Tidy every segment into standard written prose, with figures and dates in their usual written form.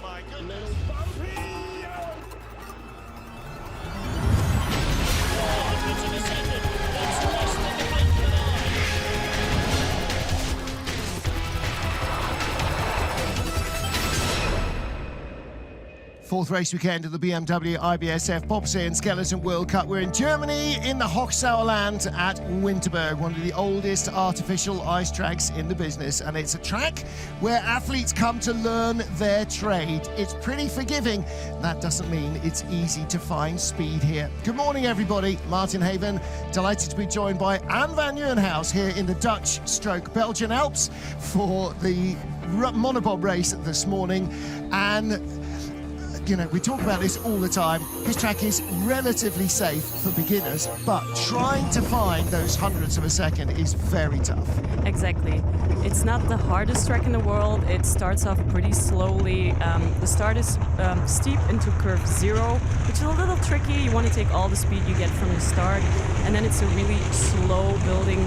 my goodness. Little bumpy. 400 to the second. That's less than the blink of an eye. Fourth race weekend of the BMW IBSF Bobsleigh and Skeleton World Cup. We're in Germany in the Hochsauerland at Winterberg, one of the oldest artificial ice tracks in the business. And it's a track where athletes come to learn their trade. It's pretty forgiving. That doesn't mean it's easy to find speed here. Good morning, everybody. Martin Haven, delighted to be joined by Anne van Nieuwenhuis here in the Dutch/Belgian Alps for the MonoBob race this morning. And you know, we talk about this all the time. This track is relatively safe for beginners, but trying to find those hundredths of a second is very tough. Exactly. It's not the hardest track in the world. It starts off pretty slowly. The start is steep into curve 0, which is a little tricky. You want to take all the speed you get from the start, and then it's a really slow building.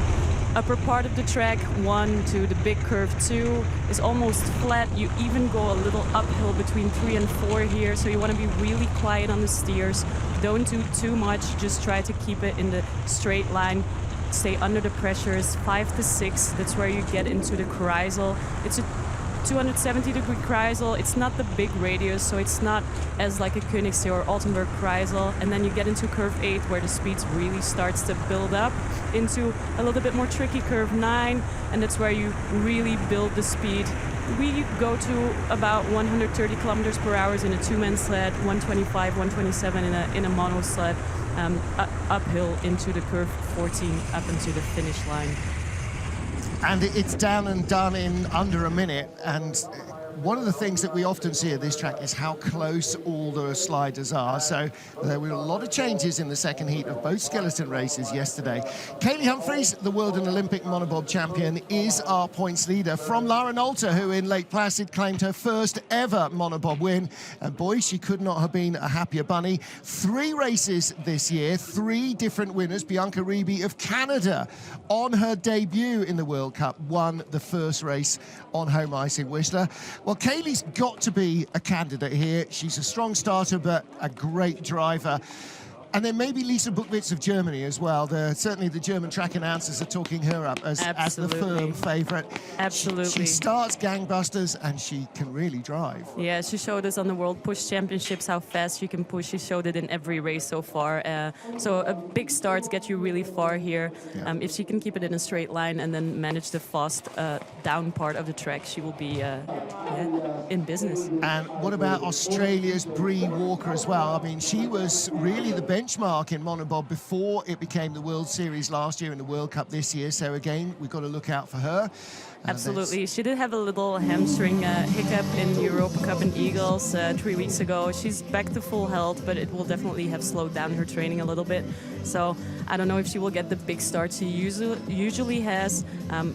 Upper part of the track, 1 to the big curve 2, is almost flat. You even go a little uphill between 3 and 4 here, so you want to be really quiet on the steers. Don't do too much, just try to keep it in the straight line. Stay under the pressures. 5 to 6, that's where you get into the Kreisel. It's a 270-degree Kreisel. It's not the big radius, so it's not as like a Königssee or Altenburg Kreisel. And then you get into curve 8, where the speed really starts to build up into a little bit more tricky curve 9, and that's where you really build the speed. We go to about 130 kilometers per hour in a two-man sled, 125, 127 in a mono sled, uphill into the curve 14 up into the finish line. And it's down and done in under a minute. And one of the things that we often see at this track is how close all the sliders are. So there were a lot of changes in the second heat of both skeleton races yesterday. Kaylee Humphries, the world and Olympic monobob champion, is our points leader from Lara Nolte, who in Lake Placid claimed her first ever monobob win. And boy, she could not have been a happier bunny. 3 races this year, 3 different winners. Bianca Riebi of Canada, on her debut in the World Cup, won the first race on home ice in Whistler. Well, Kaylee's got to be a candidate here. She's a strong starter, but a great driver. And then maybe Lisa Buchwitz of Germany as well. Certainly the German track announcers are talking her up as the firm favourite. Absolutely. She starts gangbusters and she can really drive. Yeah, she showed us on the World Push Championships how fast she can push. She showed it in every race so far. So a big starts get you really far here. Yeah. If she can keep it in a straight line and then manage the fast down part of the track, she will be in business. And what about Australia's Bree Walker as well? I mean, she was really the benchmark in monobob before it became the World Series last year and the World Cup this year. So again, we've got to look out for her. Absolutely. She did have a little hamstring hiccup in Europa Cup and Eagles 3 weeks ago. She's back to full health, but it will definitely have slowed down her training a little bit. So I don't know if she will get the big start she usually has,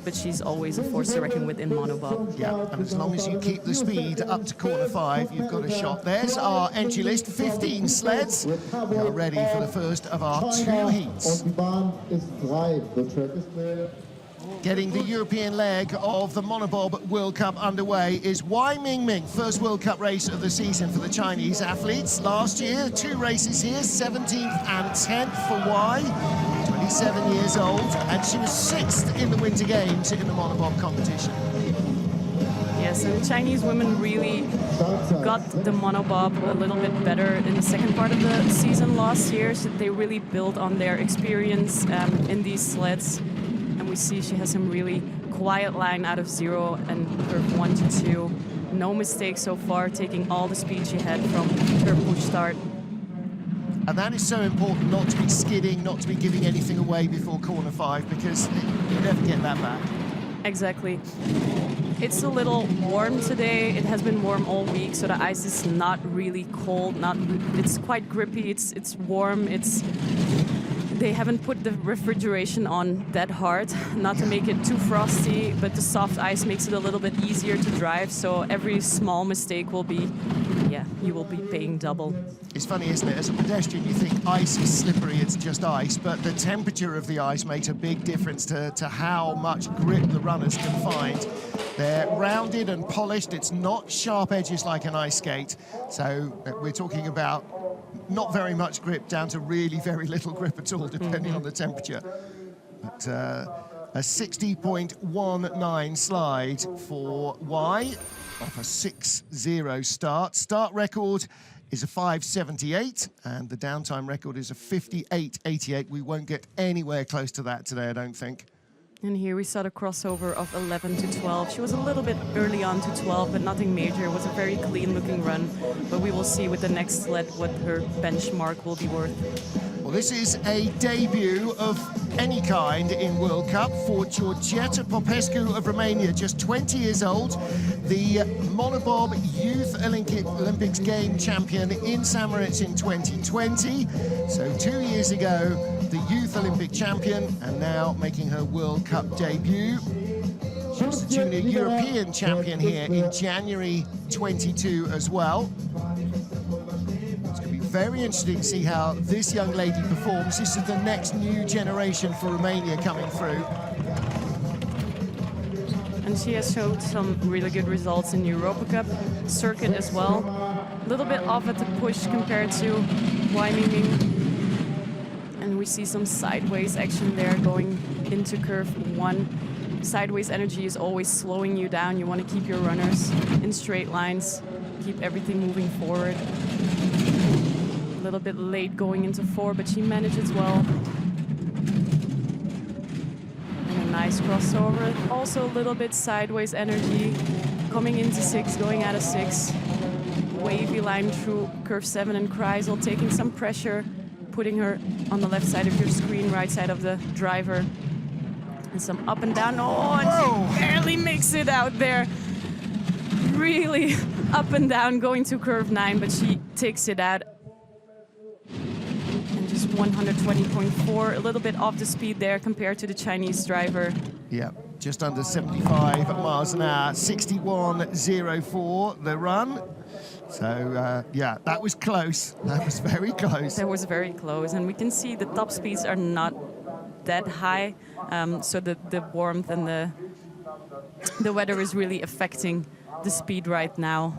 but she's always a force to reckon with in monobob. Yeah, and as long as you keep the speed up to corner 5, you've got a shot. There's our entry list, 15 sleds. We are ready for the first of our 2 heats. Getting the European leg of the Monobob World Cup underway is Wai Mingming, first World Cup race of the season for the Chinese athletes. Last year, 2 races here, 17th and 10th for Wai, 27 years old, and she was 6th in the Winter Games in the Monobob competition. Yes, and the Chinese women really got the monobob a little bit better in the second part of the season last year. So they really built on their experience in these sleds. And we see she has some really quiet line out of 0 and curve 1 to 2. No mistakes so far, taking all the speed she had from her push start. And that is so important, not to be skidding, not to be giving anything away before corner 5, because you never get that back. Exactly. It's a little warm today. It has been warm all week, so the ice is not really cold. It's quite grippy. It's warm. They haven't put the refrigeration on that hard, not to make it too frosty, but the soft ice makes it a little bit easier to drive, so every small mistake will be, you will be paying double. It's funny, isn't it? As a pedestrian, you think ice is slippery, it's just ice, but the temperature of the ice makes a big difference to how much grip the runners can find. They're rounded and polished. It's not sharp edges like an ice skate. So we're talking about not very much grip down to really very little grip at all, depending on the temperature. But a 60.19 slide for Y off a 6-0 start. Start record is a 5.78, and the downtime record is a 58.88. We won't get anywhere close to that today, I don't think. And here we saw the crossover of 11 to 12. She was a little bit early on to 12, but nothing major. It was a very clean-looking run. But we will see with the next sled what her benchmark will be worth. Well, this is a debut of any kind in World Cup for Georgeta Popescu of Romania, just 20 years old, the MonoBob Youth Olympics game champion in St. Moritz in 2020. So 2 years ago, the Youth Olympic champion, and now making her World Cup debut. She was the Junior European champion here in January 22 as well. It's going to be very interesting to see how this young lady performs. This is the next new generation for Romania coming through. And she has showed some really good results in the Europa Cup circuit as well. A little bit off at the push compared to Wyoming. And we see some sideways action there going into curve 1. Sideways energy is always slowing you down. You want to keep your runners in straight lines, keep everything moving forward. A little bit late going into 4, but she manages well. And a nice crossover. Also a little bit sideways energy coming into 6, going out of 6. Wavy line through curve 7, and Kreisel taking some pressure, putting her on the left side of your screen, right side of the driver. And some up and down. Oh, and she barely makes it out there. Really up and down going to curve 9, but she takes it out. And just 120.4, a little bit off the speed there compared to the Chinese driver. Yeah, just under 75 miles an hour, 61.04 the run. So, yeah, that was close. That was very close. That was very close. And we can see the top speeds are not that high. So the warmth and the weather is really affecting the speed right now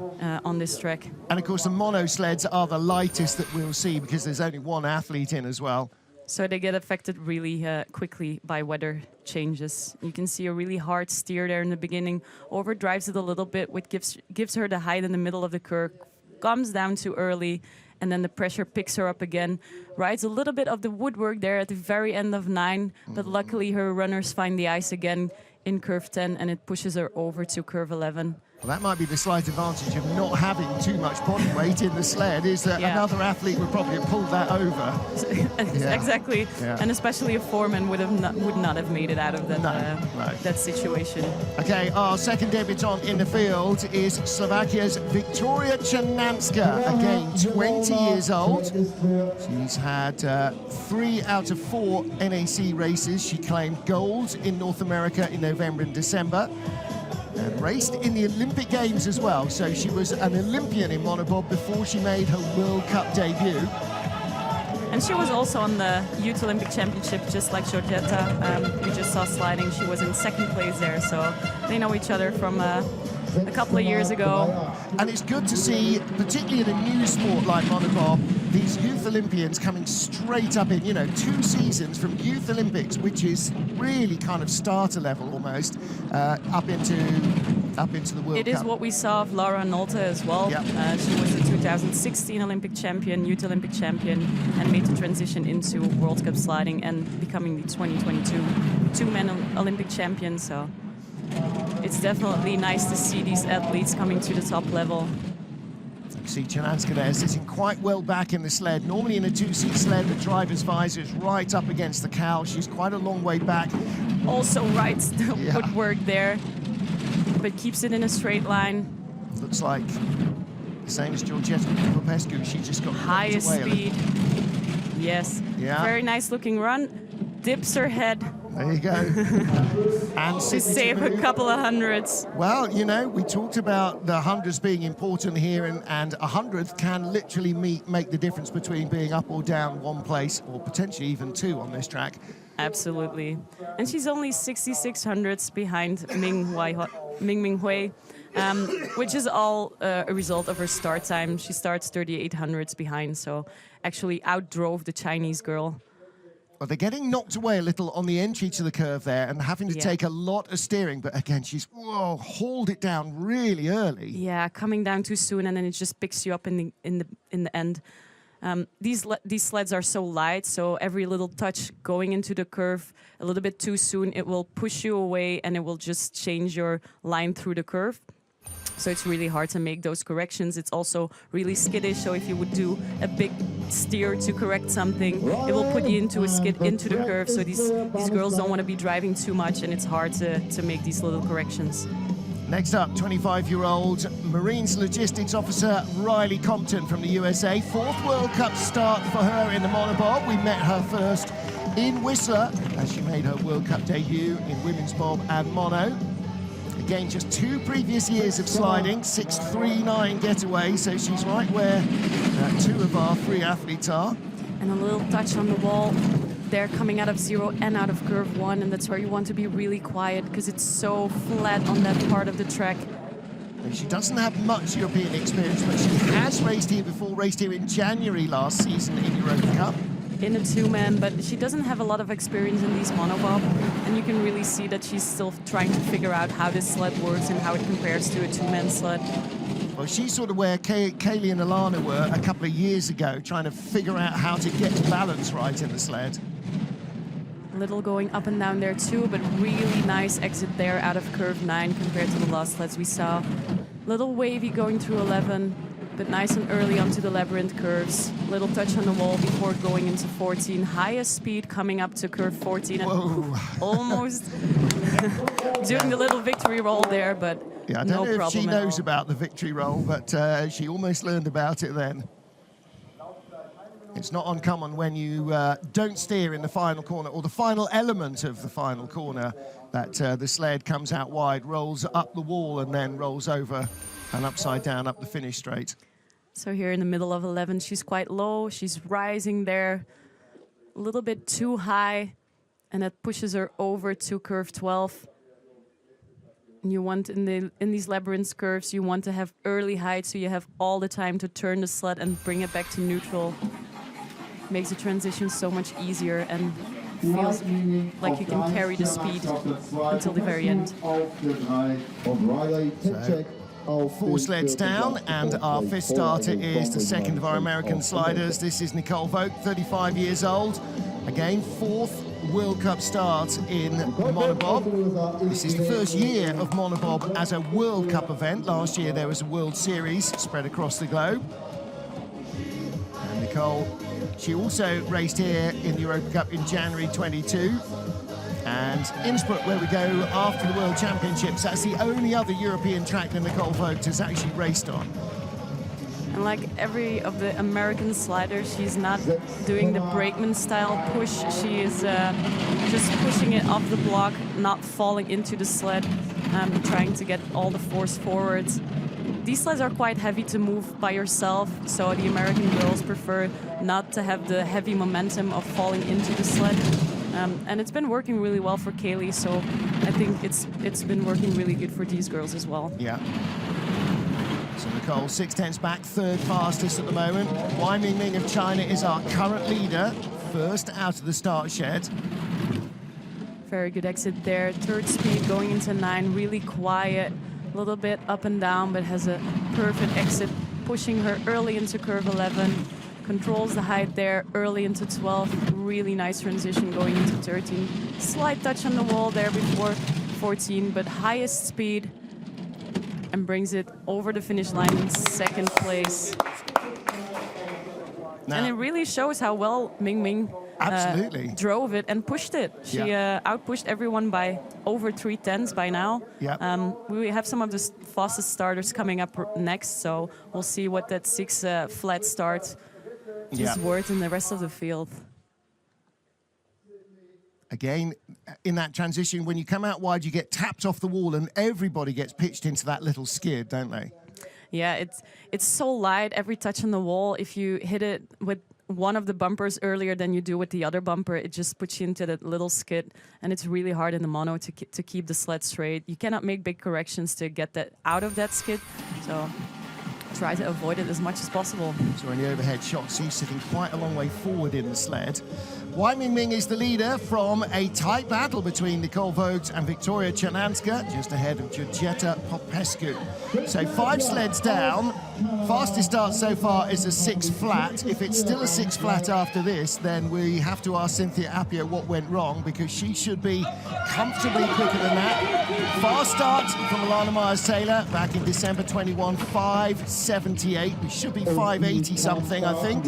on this track. And, of course, the mono sleds are the lightest that we'll see because there's only one athlete in as well. So they get affected really quickly by weather changes. You can see a really hard steer there in the beginning, overdrives it a little bit, which gives her the height in the middle of the curve, comes down too early, and then the pressure picks her up again. Rides a little bit of the woodwork there at the very end of 9, but luckily her runners find the ice again in curve 10, and it pushes her over to curve 11. Well, that might be the slight advantage of not having too much body weight in the sled, is that another athlete would probably have pulled that over. Exactly, and especially a foreman would not have made it out of that, that situation. Okay, our second debutant in the field is Slovakia's Victoria Chernanska, again 20 years old. She's had 3 out of 4 NAC races. She claimed gold in North America in November and December, and raced in the Olympic Games as well. So she was an Olympian in MonoBob before she made her World Cup debut. And she was also on the Youth Olympic Championship, just like Georgeta. We just saw sliding. She was in 2nd place there, so they know each other from a couple of years ago. And it's good to see, particularly in a new sport like MonoBob, these youth Olympians coming straight up in, 2 seasons from Youth Olympics, which is really kind of starter level almost, up into the World Cup. It is what we saw of Laura Nolte as well. Yep. She was the 2016 Olympic champion, Youth Olympic champion, and made the transition into World Cup sliding and becoming the 2022 two-man Olympic champion. So it's definitely nice to see these athletes coming to the top level. You see Chernanska there sitting quite well back in the sled. Normally in a 2-seat sled, the driver's visor is right up against the cowl. She's quite a long way back. Also rides the woodwork there, but keeps it in a straight line. Looks like the same as Georgeta Popescu. She just got highest speed. Yes. Yeah. Very nice looking run. Dips her head. There you go. And to save a couple of hundreds. Well, we talked about the hundreds being important here, and a hundredth can literally make the difference between being up or down 1 place, or potentially even 2 on this track. Absolutely. And she's only 66 hundredths behind Ming Wai Ming Hui, which is all a result of her start time. She starts 3800s behind, so actually outdrove the Chinese girl. Well, they're getting knocked away a little on the entry to the curve there and having to take a lot of steering. But again, she's hauled it down really early. Yeah, coming down too soon, and then it just picks you up in the end. These sleds are so light, so every little touch going into the curve a little bit too soon, it will push you away and it will just change your line through the curve. So it's really hard to make those corrections. It's also really skittish, so if you would do a big steer to correct something, it will put you into a skid into the curve. So these girls don't want to be driving too much, and it's hard to make these little corrections. Next up, 25-year-old Marines Logistics Officer Riley Compton from the USA. 4th World Cup start for her in the MonoBob. We met her first in Whistler as she made her World Cup debut in women's bob and mono. Again, just 2 previous years of sliding, 6.39 getaway, so she's right where 2 of our 3 athletes are. And a little touch on the wall. They're coming out of 0 and out of curve 1, and that's where you want to be really quiet because it's so flat on that part of the track. And she doesn't have much European experience, but she has raced here before, raced here in January last season in Europa Cup. In a 2-man, but she doesn't have a lot of experience in these MonoBob, and you can really see that she's still trying to figure out how this sled works and how it compares to a 2-man sled. Well, she's sort of where Kaylee and Alana were a couple of years ago, trying to figure out how to get the balance right in the sled. Little going up and down there too, but really nice exit there out of curve 9 compared to the last sleds we saw. Little wavy going through 11, but nice and early onto the labyrinth curves. Little touch on the wall before going into 14. Highest speed coming up to curve 14 and almost doing the little victory roll there, but yeah, I no don't know if she problem at knows all. about the victory roll, but she almost learned about it then. It's not uncommon when you don't steer in the final corner, or the final element of the final corner, that the sled comes out wide, rolls up the wall, and then rolls over and upside down up the finish straight. So here in the middle of 11, she's quite low. She's rising there a little bit too high, and that pushes her over to curve 12. And you want, in these labyrinth curves, you want to have early height, so you have all the time to turn the sled and bring it back to neutral. Makes the transition so much easier and feels like you can carry the speed until the very end. So, 4 sleds down, and our 5th starter is the 2nd of our American sliders. This is Nicole Vogt, 35 years old. Again, 4th World Cup start in MonoBob. This is the first year of MonoBob as a World Cup event. Last year there was a World Series spread across the globe. And Nicole, she also raced here in the Europa Cup in January 22. And Innsbruck, where we go after the World Championships, that's the only other European track that Nicole Vogt has actually raced on. And like every of the American sliders, she's not doing the brakeman style push. She is just pushing it off the block, not falling into the sled, trying to get all the force forwards. These sleds are quite heavy to move by yourself, so the American girls prefer not to have the heavy momentum of falling into the sled. And it's been working really well for Kaylee, so I think it's been working really good for these girls as well. Yeah. So Nicole, 6/10 back, 3rd fastest at the moment. Wai Mingming of China is our current leader, first out of the start shed. Very good exit there. 3rd speed going into 9, really quiet, a little bit up and down, but has a perfect exit, pushing her early into curve 11. Controls the height there early into 12. Really nice transition going into 13. Slight touch on the wall there before 14, but highest speed, and brings it over the finish line in 2nd place. Now, and it really shows how well Mingming drove it and pushed it. She outpushed everyone by over 3/10 by now. Yep. We have some of the fastest starters coming up next, so we'll see what that 6 flat start is worth in the rest of the field. Again, in that transition, when you come out wide, you get tapped off the wall, and everybody gets pitched into that little skid, don't they? Yeah, it's so light, every touch on the wall. If you hit it with one of the bumpers earlier than you do with the other bumper, it just puts you into that little skid, and it's really hard in the mono to keep the sled straight. You cannot make big corrections to get that out of that skid, so try to avoid it as much as possible. So in the overhead shots, he's sitting quite a long way forward in the sled. Wang Mingming is the leader from a tight battle between Nicole Vogt and Victoria Chernanska, just ahead of Georgetta Popescu. So 5 sleds down. Fastest start so far is a 6 flat. If it's still a 6 flat after this, then we have to ask Cynthia Appio what went wrong, because she should be comfortably quicker than that. Fast start from Alana Myers-Taylor back in December 21, 5:78. We should be 5:80 something, I think.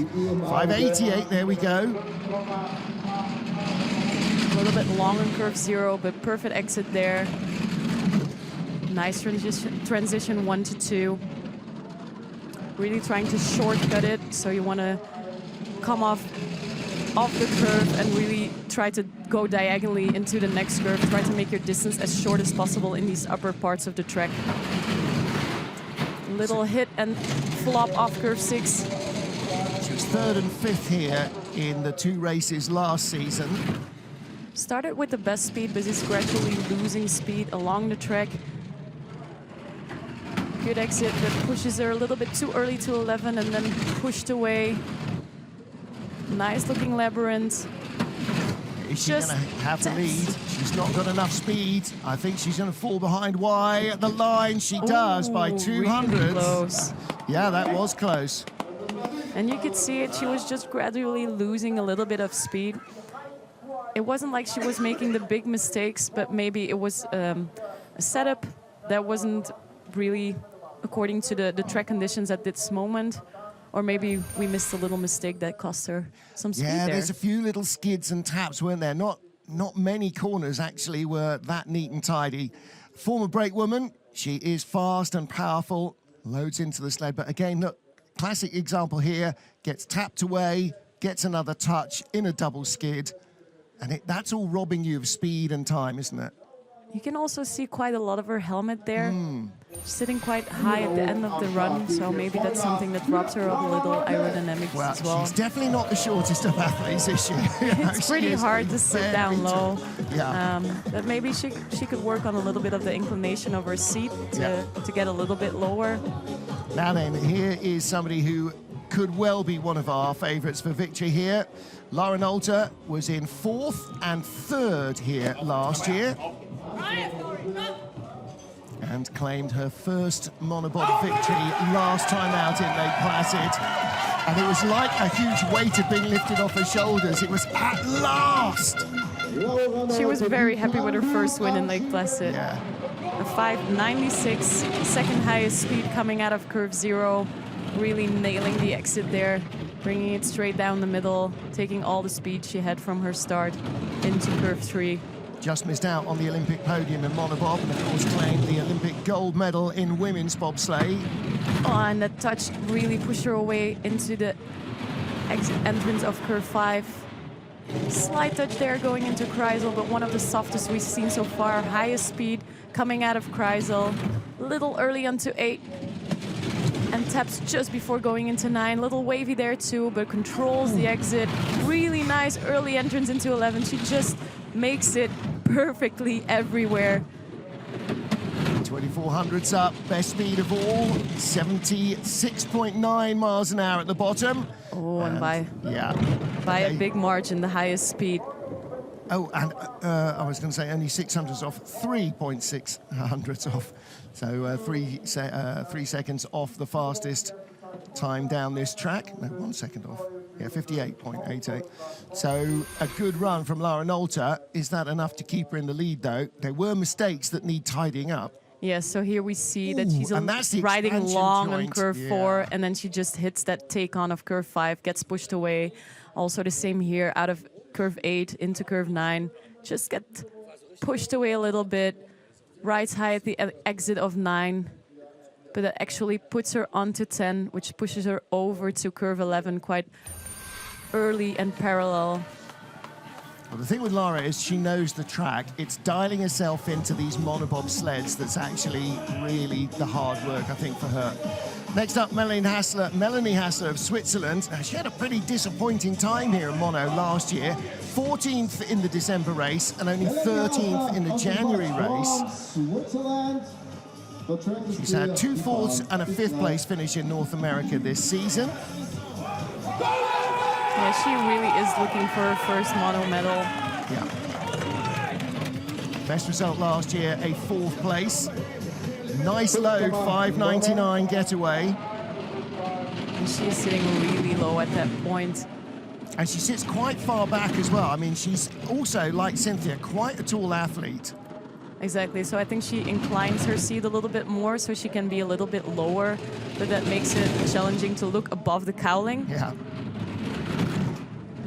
5:88, there we go. A little bit long on curve 0, but perfect exit there. Nice transition 1 to 2. Really trying to shortcut it, so you want to come off the curve and really try to go diagonally into the next curve. Try to make your distance as short as possible in these upper parts of the track. Little hit and flop off curve 6. She was 3rd and 5th here in the 2 races last season. Started with the best speed, but is gradually losing speed along the track. Good exit that pushes her a little bit too early to 11 and then pushed away. Nice looking labyrinth. Is she going to have the lead? She's not got enough speed. I think she's going to fall behind Y at the line. She does by 200. Really close. Yeah, that was close. And you could see it. She was just gradually losing a little bit of speed. It wasn't like she was making the big mistakes, but maybe it was a setup that wasn't really according to the track conditions at this moment. Or maybe we missed a little mistake that cost her some speed Yeah, there. there's a few little skids and taps, weren't there? Not many corners actually were that neat and tidy. Former brake woman, she is fast and powerful, loads into the sled, but again, look, classic example here, gets tapped away, gets another touch in a double skid, and that's all robbing you of speed and time, isn't it? You can also see quite a lot of her helmet there, sitting quite high at the end of the run, so maybe that's something that robs her of a little aerodynamics as well. She's definitely not the shortest of athletes, is she? It's pretty hard to sit down low. Yeah. But maybe she could work on a little bit of the inclination of her seat to get a little bit lower. Now then, here is somebody who could well be one of our favourites for victory here. Lauren Alter was in 4th and 3rd here last year and claimed her first MonoBob victory last time out in Lake Placid. And it was like a huge weight had been lifted off her shoulders. It was at last. She was very happy with her first win in Lake Placid. Yeah. A 5.96, second highest speed coming out of curve 0. Really nailing the exit there, bringing it straight down the middle, taking all the speed she had from her start into curve 3. Just missed out on the Olympic podium in MonoBob, and of course claimed the Olympic gold medal in women's bobsleigh. Oh, and that touch really pushed her away into the exit entrance of curve 5. Slight touch there going into Kreisel, but one of the softest we've seen so far. Highest speed coming out of Kreisel. Little early onto 8. And taps just before going into 9. Little wavy there too, but controls the exit. Really nice early entrance into 11. She just makes it perfectly everywhere. 2400s up, best speed of all, 76.9 miles an hour at the bottom. Oh, and by a big margin, the highest speed. Oh, and I was going to say only 600s off, 3.6 hundredths off. So 3 seconds off the fastest time down this track. No, 1 second off. Yeah, 58.88. So a good run from Lara Nolter. Is that enough to keep her in the lead, though? There were mistakes that need tidying up. Yes, so here we see that she's riding long on curve 4, and then she just hits that take-on of curve 5, gets pushed away. Also the same here, out of curve 8 into curve 9. Just get pushed away a little bit, rides high at the exit of 9, but that actually puts her onto 10, which pushes her over to curve 11 quite early and parallel. Well, the thing with Lara is she knows the track. It's dialing herself into these MonoBob sleds that's actually really the hard work, I think, for her. Next up, Melanie Hassler of Switzerland. She had a pretty disappointing time here in Mono last year. 14th in the December race and only 13th in the January race. She's had 2 fourths and a 5th place finish in North America this season. Yeah, she really is looking for her first mono medal. Yeah. Best result last year, a 4th place. Nice load, 5.99 getaway. And she's sitting really low at that point. And she sits quite far back as well. I mean, she's also, like Cynthia, quite a tall athlete. Exactly, so I think she inclines her seat a little bit more so she can be a little bit lower, but that makes it challenging to look above the cowling. Yeah.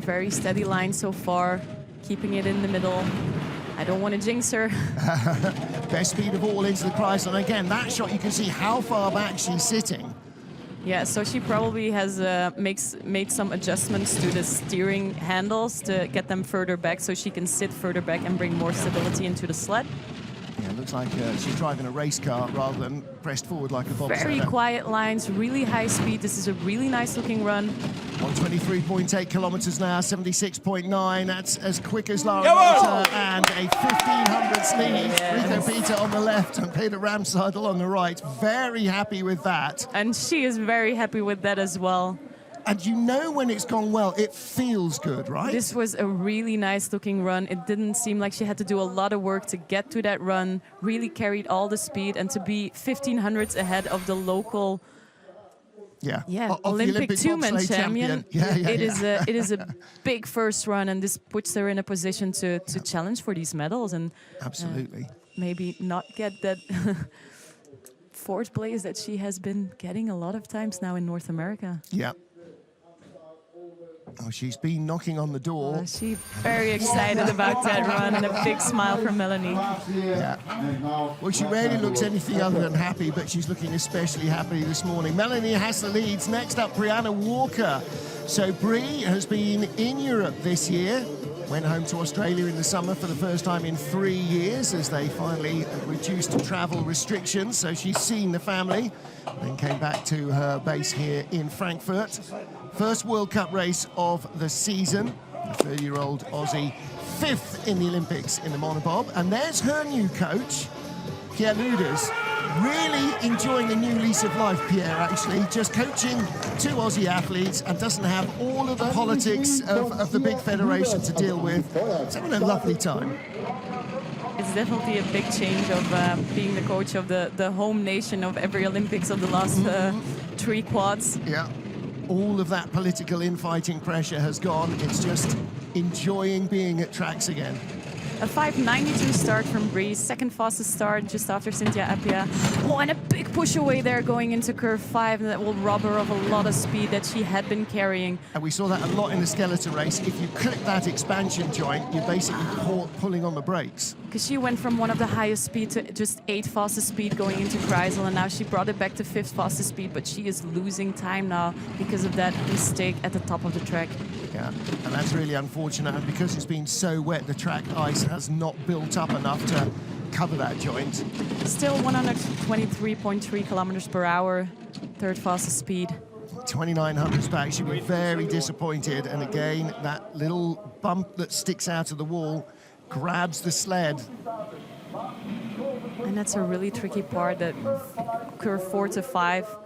Very steady line so far, keeping it in the middle. I don't want to jinx her. Best speed of all into the Chrysler. And again, that shot, you can see how far back she's sitting. Yeah, so she probably has made some adjustments to the steering handles to get them further back so she can sit further back and bring more stability into the sled. Yeah, it looks like she's driving a race car rather than pressed forward like a bobsleigh. Very quiet lines, really high speed. This is a really nice looking run. 123.8 kilometers now, 76.9. That's as quick as Lara Motor, and a 1500s lead. Yes. Rico Peter on the left and Peter Ramseidel on the right. Very happy with that. And she is very happy with that as well. And you know when it's gone well, it feels good, right? This was a really nice looking run. It didn't seem like she had to do a lot of work to get to that run, really carried all the speed, and to be 1500s ahead of the local Olympic two-man champion. It is a big first run, and this puts her in a position to challenge for these medals and absolutely maybe not get that 4th place that she has been getting a lot of times now in North America. Yeah. Oh, she's been knocking on the door. She's very excited about that run, and a big smile from Melanie. Yeah. Well, she rarely looks anything other than happy, but she's looking especially happy this morning. Melanie Hassler leads. Next up, Brianna Walker. So Brie has been in Europe this year. Went home to Australia in the summer for the first time in 3 years as they finally reduced travel restrictions. So she's seen the family, then came back to her base here in Frankfurt. First World Cup race of the season. The 30-year-old Aussie, 5th in the Olympics in the MonoBob. And there's her new coach, Pierre Luders. Really enjoying a new lease of life, Pierre, actually. Just coaching 2 Aussie athletes and doesn't have all of the politics of the big federation to deal with. It's having a lovely time. It's definitely a big change of being the coach of the home nation of every Olympics of the last 3 quads. Yeah. All of that political infighting pressure has gone. It's just enjoying being at tracks again. A 5.92 start from Brie, 2nd fastest start just after Cynthia Appia. Oh, and a big push away there going into curve 5, and that will rob her of a lot of speed that she had been carrying. And we saw that a lot in the skeleton race. If you clip that expansion joint, you're basically pulling on the brakes. Because she went from one of the highest speed to just 8th fastest speed going into Kreisel, and now she brought it back to 5th fastest speed, but she is losing time now because of that mistake at the top of the track. Yeah, and that's really unfortunate, and because it's been so wet, the track ice has not built up enough to cover that joint. Still 123.3 kilometers per hour, 3rd fastest speed. 2900s back, she'll be very disappointed, and again, that little bump that sticks out of the wall grabs the sled. And that's a really tricky part, that curve 4 to 5.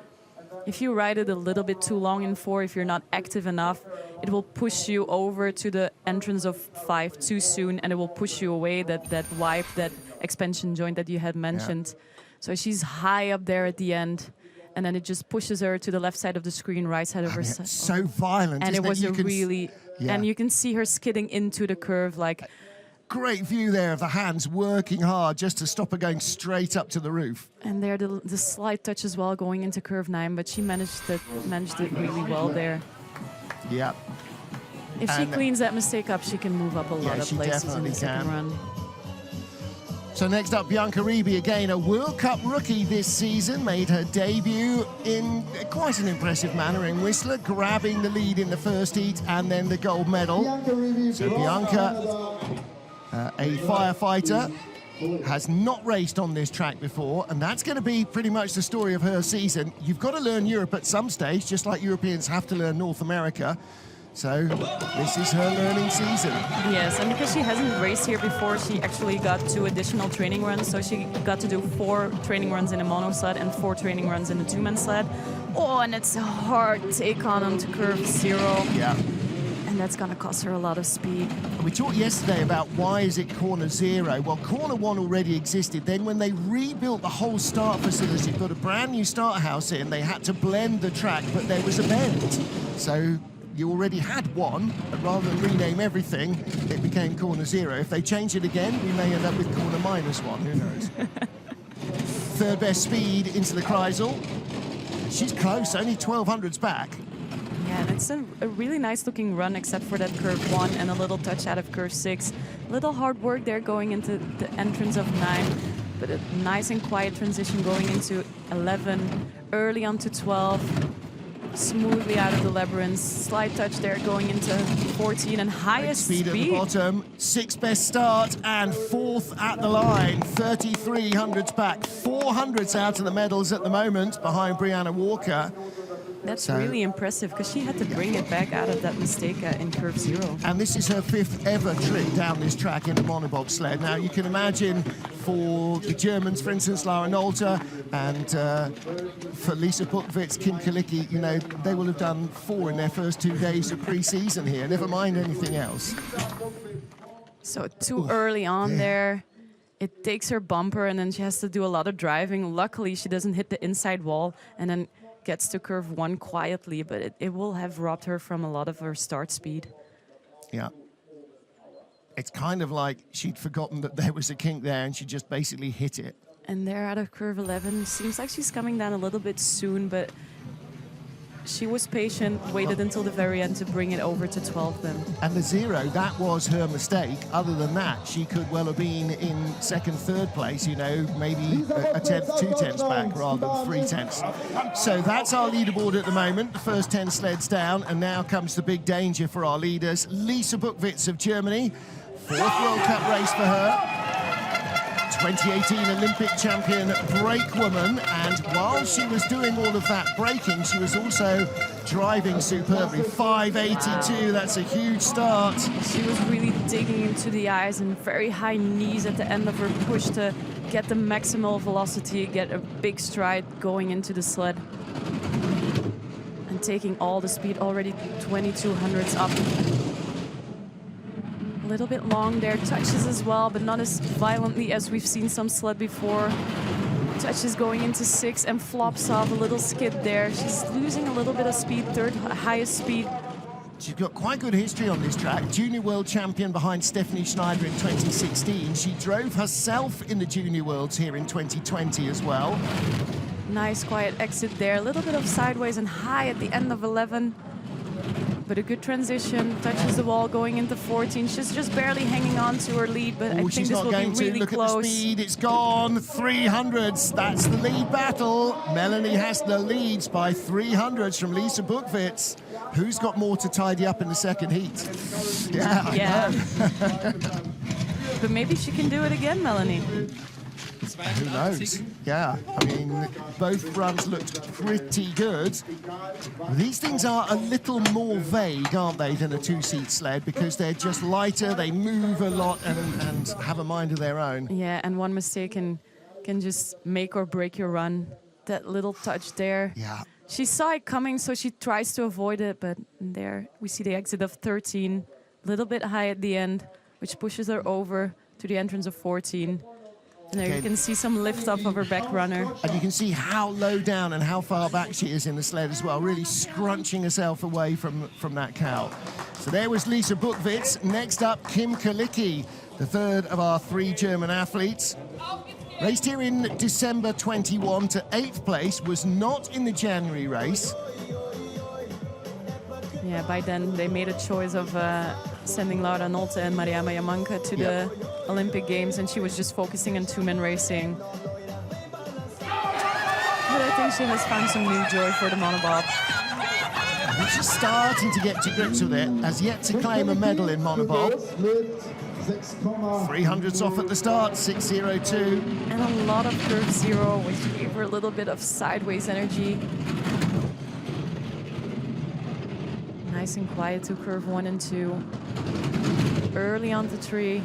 If you ride it a little bit too long in 4, if you're not active enough, it will push you over to the entrance of 5 too soon, and it will push you away that wipe, that expansion joint that you had mentioned. Yeah. So she's high up there at the end, and then it just pushes her to the left side of the screen, right side of her side. It's so violent, and isn't it was a really, and you can see her skidding into the curve like. Great view there of the hands working hard just to stop her going straight up to the roof. And there the slight touch as well going into curve 9, but she managed it really well there. Yeah. If she cleans that mistake up, she can move up a lot of places in the second run. So next up, Bianca Ribi, again a World Cup rookie this season, made her debut in quite an impressive manner in Whistler, grabbing the lead in the first heat and then the gold medal. So Bianca, a firefighter, has not raced on this track before, and that's going to be pretty much the story of her season. You've got to learn Europe at some stage, just like Europeans have to learn North America. So this is her learning season. Yes, and because she hasn't raced here before, she actually got 2 additional training runs. So she got to do 4 training runs in a mono sled and 4 training runs in a 2-man sled. Oh, and it's a hard take on onto curve 0. Yeah. And that's going to cost her a lot of speed. We talked yesterday about why is it corner 0. Well, corner 1 already existed. Then when they rebuilt the whole start facility, put a brand new start house in, they had to blend the track, but there was a bend. So you already had 1, but rather than rename everything, it became corner 0. If they change it again, we may end up with corner -1, who knows? Third best speed into the Kreisel. She's close, only 1200s back. Yeah, and it's a really nice looking run except for that curve 1 and a little touch out of curve 6. Little hard work there going into the entrance of 9, but a nice and quiet transition going into 11, early onto 12. Smoothly out of the labyrinth, slight touch there going into 14 and highest speed at the bottom, 6th best start and 4th at the line, 3300s back, 400s out of the medals at the moment behind Brianna Walker. That's really impressive because she had to bring it back out of that mistake in curve 0. And this is her 5th ever trip down this track in the MonoBob sled. Now you can imagine for the Germans, for instance, Lara Nolter, and for Lisa Buchwitz, Kim Kalicki, you know, they will have done 4 in their first 2 days of pre-season here, never mind anything else. So too early on there. It takes her bumper and then she has to do a lot of driving. Luckily, she doesn't hit the inside wall and then gets to curve 1 quietly, but it will have robbed her from a lot of her start speed. Yeah. It's kind of like she'd forgotten that there was a kink there and she just basically hit it. And there out of curve 11, seems like she's coming down a little bit soon, but she was patient, waited until the very end to bring it over to 12 then. And the 0, that was her mistake. Other than that, she could well have been in 2nd, 3rd place, you know, maybe a 10th, 2 tenths back rather than 3 tenths. So that's our leaderboard at the moment. The first 10 sleds down, and now comes the big danger for our leaders. Lisa Buchwitz of Germany, 4th World Cup race for her. 2018 Olympic champion brakewoman, and while she was doing all of that braking, she was also driving superbly. 582, that's a huge start. She was really digging into the ice and very high knees at the end of her push to get the maximal velocity, get a big stride going into the sled. And taking all the speed, already 2200s up. A little bit long there, touches as well, but not as violently as we've seen some sled before. Touches going into 6 and flops off, a little skid there. She's losing a little bit of speed, 3rd highest speed. She's got quite good history on this track. Junior World Champion behind Stephanie Schneider in 2016. She drove herself in the Junior Worlds here in 2020 as well. Nice quiet exit there, a little bit of sideways and high at the end of 11. But a good transition, touches the wall going into 14. She's just barely hanging on to her lead, but I think this will be really Look close. At the speed, it's gone, 300s, that's the lead battle. Melanie Hessler leads by 300s from Lisa Buchwitz. Who's got more to tidy up in the second heat? Yeah. But maybe she can do it again, Melanie. Who knows? Yeah, I mean, both runs looked pretty good. These things are a little more vague, aren't they, than a 2-seat sled, because they're just lighter, they move a lot and have a mind of their own. Yeah, and one mistake can just make or break your run. That little touch there. Yeah. She saw it coming, so she tries to avoid it, but there we see the exit of 13, a little bit high at the end, which pushes her over to the entrance of 14. And there you can see some lift off of her back runner. And you can see how low down and how far back she is in the sled as well, really scrunching herself away from that cow. So there was Lisa Buchwitz. Next up, Kim Kalicki, the 3rd of our 3 German athletes. Raced here in December 21 to 8th place, was not in the January race. Yeah, by then they made a choice of sending Laura Nolte and Mariama Yamanka to the Olympic Games, and she was just focusing on 2-man racing. But I think she has found some new joy for the MonoBob. She's starting to get to grips with it, has yet to claim a medal in MonoBob. 300s off at the start, 6.02. And a lot of curve 0, which gave her a little bit of sideways energy. Nice and quiet to curve 1 and 2. Early on the tree.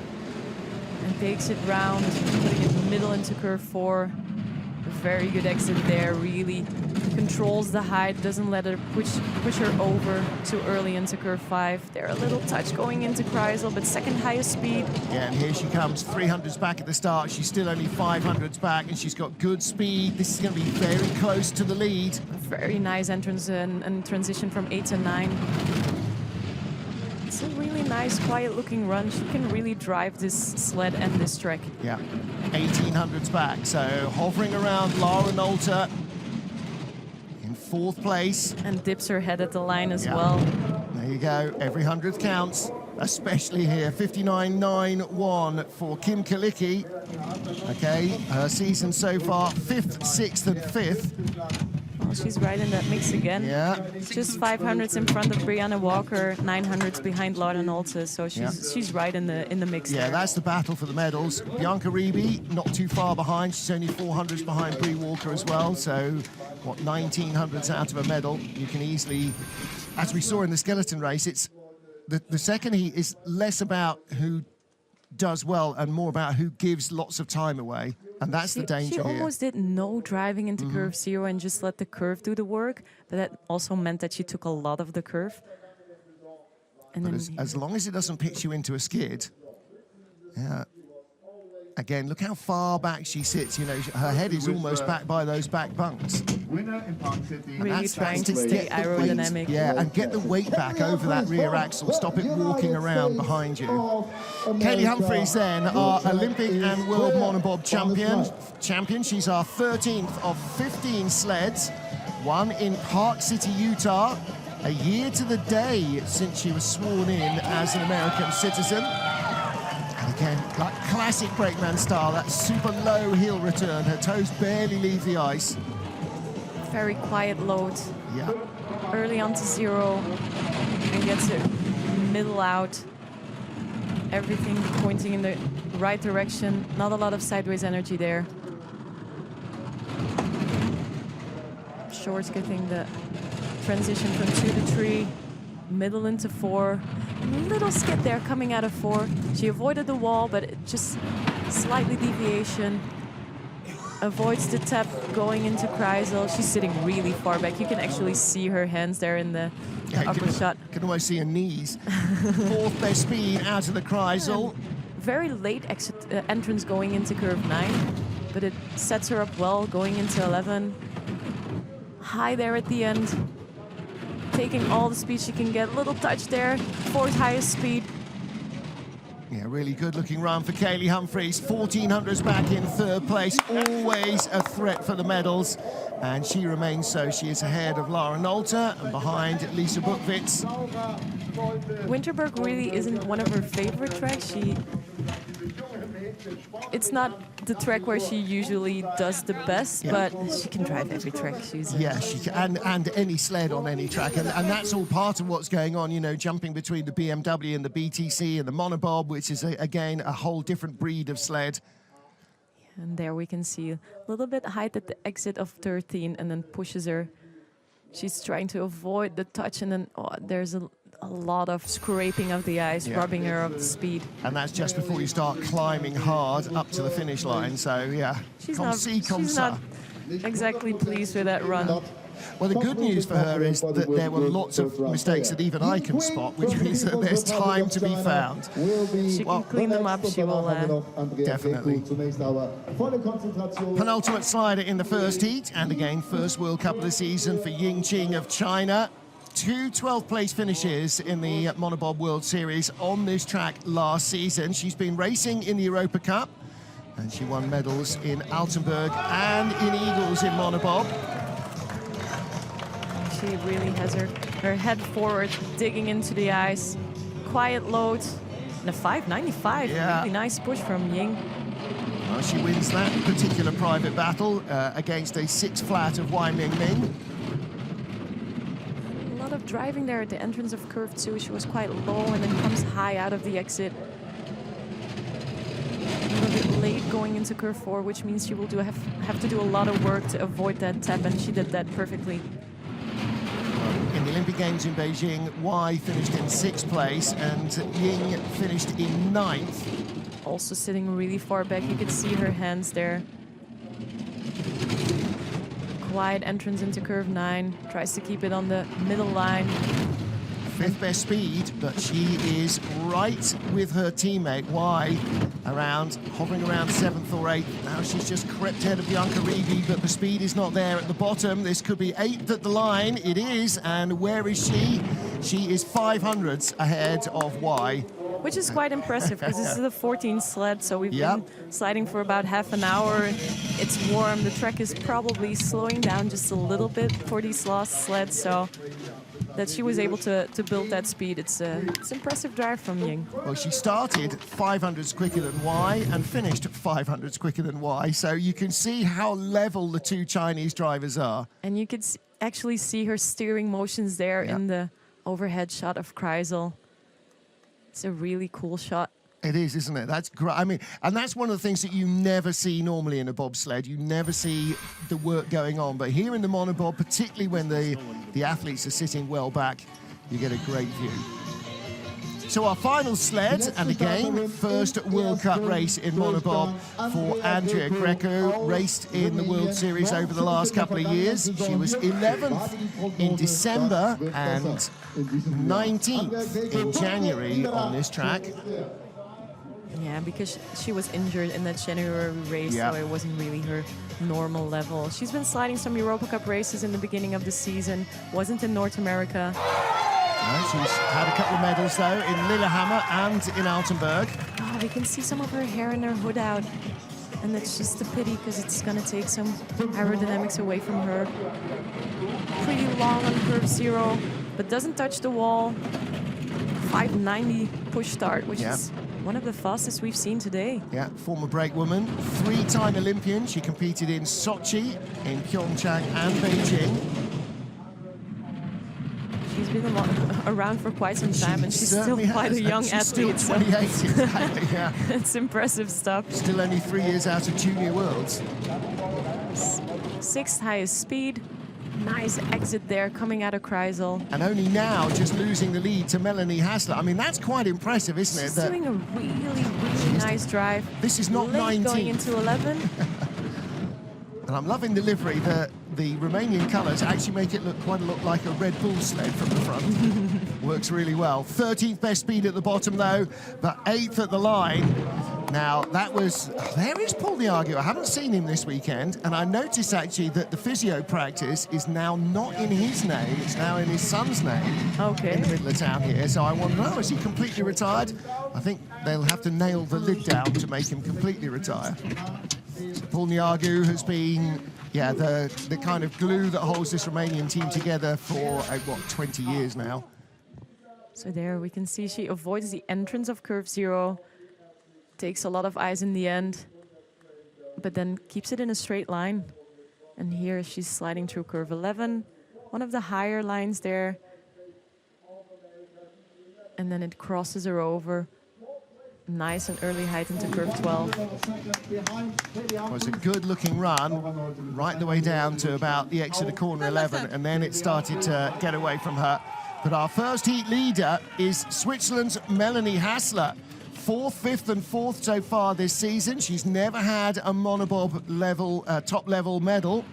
And takes it round, putting it middle into curve 4. A very good exit there, really controls the height, doesn't let her push her over too early into curve 5. There a little touch going into Kreisel, but second highest speed. Yeah, and here she comes, 300s back at the start. She's still only 500s back, and she's got good speed. This is going to be very close to the lead. Very nice entrance and transition from 8 to 9. It's a really nice, quiet-looking run. She can really drive this sled and this track. Yeah, 1800s back, so hovering around Lara Nolte in 4th place. And dips her head at the line as well. There you go, every 100th counts, especially here. 59.91 for Kim Kalicki. Okay, her season so far, 5th, 6th, and 5th. Oh, she's right in that mix again. Yeah. Just 500s in front of Brianna Walker, 900s behind Lara Nolte, so she's right in the mix. Yeah, there. that's the battle for the medals. Bianca Riebi, not too far behind. She's only 400s behind Brie Walker as well, so what, 1900s out of a medal. You can easily, as we saw in the skeleton race, it's the second heat is less about who does well and more about who gives lots of time away. And that's the danger here. She here. almost did no driving into curve 0 and just let the curve do the work. But that also meant that she took a lot of the curve. And but then as long as it doesn't pitch you into a skid, yeah. Again, look how far back she sits. You know, her head is almost back by those back bunks. Really trying to stay aerodynamic. Yeah, and get the weight back over that rear axle. Stop it walking around behind you. Kaylee Humphries then, our Olympic and World MonoBob champion. She's our 13th of 15 sleds. Won in Park City, Utah. A year to the day since she was sworn in as an American citizen. And again, like classic brakeman style, that super low heel return. Her toes barely leave the ice. Very quiet load. Yeah. Early onto 0 and gets it middle out. Everything pointing in the right direction. Not a lot of sideways energy there. Short's getting the transition from 2 to 3. Middle into 4. Little skid there coming out of 4. She avoided the wall, but it just slightly deviation. Avoids the tap going into Kreisel. She's sitting really far back. You can actually see her hands there in the upper shot. You can almost see her knees. 4th best speed out of the Kreisel. Very late exit entrance going into curve 9, but it sets her up well going into 11. High there at the end. Taking all the speed she can get. Little touch there. 4th highest speed. Yeah, really good looking run for Kaylee Humphries. 1400s back in 3rd place. Always a threat for the medals. And she remains so. She is ahead of Lara Nolte and behind Lisa Buchwitz. Winterberg really isn't one of her favorite tracks. It's not the track where she usually does the best, but she can drive every track. She can, and any sled on any track, and that's all part of what's going on. You know, jumping between the BMW and the BTC and the MonoBob, which is again a whole different breed of sled. And there we can see a little bit height at the exit of 13, and then pushes her. She's trying to avoid the touch, and then there's a lot of scraping of the ice, robbing her of the speed. And that's just before you start climbing hard up to the finish line. So, yeah, she's not exactly pleased with that run. Well, the good news for her is that there were lots of mistakes that even I can spot, which means that there's time to be found. She can clean them up, she will definitely. Penultimate slider in the first heat, and again, first World Cup of the season for Ying Qing of China. 2 12th place finishes in the MonoBob World Series on this track last season. She's been racing in the Europa Cup, and she won medals in Altenburg and in Eagles in MonoBob. She really has her head forward, digging into the ice. Quiet load, and a 5.95. Really nice push from Ying. Well, she wins that particular private battle against a 6 flat of Wai Ming Ming. Of driving there at the entrance of curve 2. She was quite low and then comes high out of the exit. going into curve 4, which means she will have to do a lot of work to avoid that tap, and she did that perfectly. In the Olympic Games in Beijing, Wai finished in 6th place and Ying finished in 9th. Also sitting really far back, you could see her hands there. Quiet entrance into curve 9, tries to keep it on the middle line. 5th best speed, but she is right with her teammate, Wai, hovering around 7th or 8th. Now she's just crept ahead of Bianca Rivi, but the speed is not there at the bottom. This could be 8th at the line. It is, and where is she? She is 500ths ahead of Wai. Which is quite impressive, because this is the 14th sled, so we've been sliding for about half an hour. It's warm, the track is probably slowing down just a little bit for these last sleds, so that she was able to build that speed, it's impressive drive from Ying. Well, she started 500ths quicker than Wai and finished 500ths quicker than Wai, so you can see how level the two Chinese drivers are. And you could actually see her steering motions there in the overhead shot of Kreisel. It's a really cool shot. It is, isn't it? That's great. I mean, and that's one of the things that you never see normally in a bobsled. You never see the work going on. But here in the monobob, particularly when the athletes are sitting well back, you get a great view. So our final sled, and again, first World Cup race in monobob for Andrea Greco, raced in the World Series over the last couple of years. She was 11th in December and 19th in January on this track. Yeah, because she was injured in that January race, so it wasn't really her normal level. She's been sliding some Europa Cup races in the beginning of the season, wasn't in North America. She's had a couple of medals, though, in Lillehammer and in Altenburg. Oh, we can see some of her hair and her hood out. And that's just a pity, because it's going to take some aerodynamics away from her. Pretty long on curve 0, but doesn't touch the wall. 590 push start, which is one of the fastest we've seen today. Yeah, former brakewoman, 3-time Olympian. She competed in Sochi, in Pyeongchang and Beijing. She's been around for quite some time, and she's still quite a young athlete. Still 28, exactly, yeah. It's impressive stuff. Still only 3 years out of Junior Worlds. 6th highest speed. Nice exit there coming out of Kreisel. And only now just losing the lead to Melanie Hassler. I mean, that's quite impressive, isn't it? She's doing a really, really nice drive. This is not 19. Going into 11. And I'm loving the livery. The Romanian colours actually make it look quite a lot like a Red Bull sled from the front. Works really well. 13th best speed at the bottom, though, but 8th at the line. Now, that was... there is Paul Niagu. I haven't seen him this weekend, and I noticed, actually, that the physio practice is now not in his name. It's now in his son's name. Okay. In the middle of town here. So I want to know, is he completely retired? I think they'll have to nail the lid down to make him completely retire. So Paul Niagu has been, the kind of glue that holds this Romanian team together for, 20 years now. So there we can see she avoids the entrance of curve 0, takes a lot of ice in the end, but then keeps it in a straight line. And here she's sliding through curve 11, one of the higher lines there. And then it crosses her over. Nice and early height into curve 12. It was a good-looking run, right the way down to about the exit of corner 11, and then it started to get away from her. But our first heat leader is Switzerland's Melanie Hassler. 4th, 5th and 4th so far this season. She's never had a monobob level, top-level medal.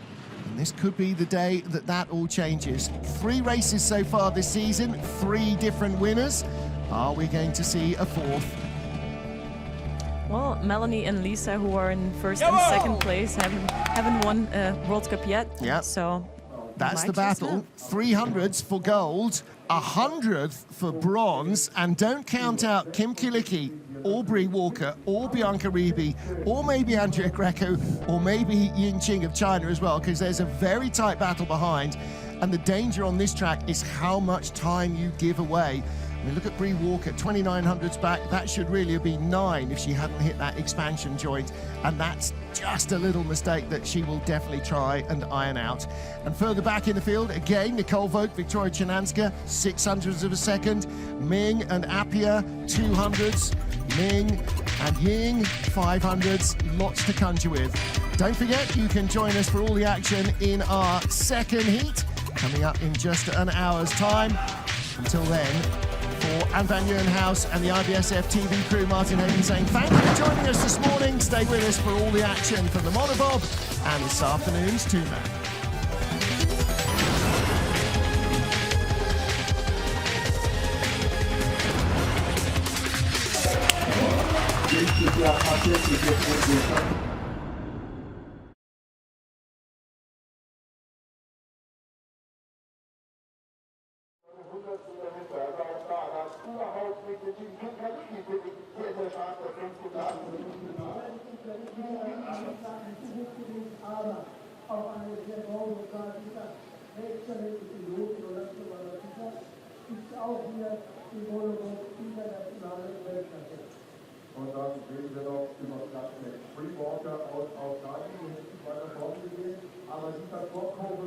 And this could be the day that all changes. 3 races so far this season, 3 different winners. Are we going to see a 4th? Well, Melanie and Lisa, who are in 1st and 2nd place, haven't won a World Cup yet. Yeah. So that's the battle. 300s for gold, 100th for bronze, and don't count out Kim Kielicki, or Bree Walker, or Bianca Ribi, or maybe Andrea Greco, or maybe Ying Qing of China as well, because there's a very tight battle behind. And the danger on this track is how much time you give away. I mean, look at Bree Walker, 2900s back. That should really have been 9 if she hadn't hit that expansion joint. And that's just a little mistake that she will definitely try and iron out. And further back in the field, again, Nicole Vogt, Victoria Chinanska, 600ths of a second. Ming and Appiah, 200s. Ming and Ying 500s, lots to conjure with. Don't forget, you can join us for all the action in our second heat, coming up in just an hour's time. Until then, for Anne van Nieuwenhuis and the IBSF TV crew, Martin Hagen saying thank you for joining us this morning. Stay with us for all the action from the MonoBob and this afternoon's two-man. Auch eine sehr große Zahl dieser exzellenten Piloten und Nationalmannschaft ist auch hier die MonoBob internationale Weltklasse. Und dann reden wir noch über Platz mit Freewater aus Australien, die hätten weiter vorne gesehen, aber dieser Vorkommen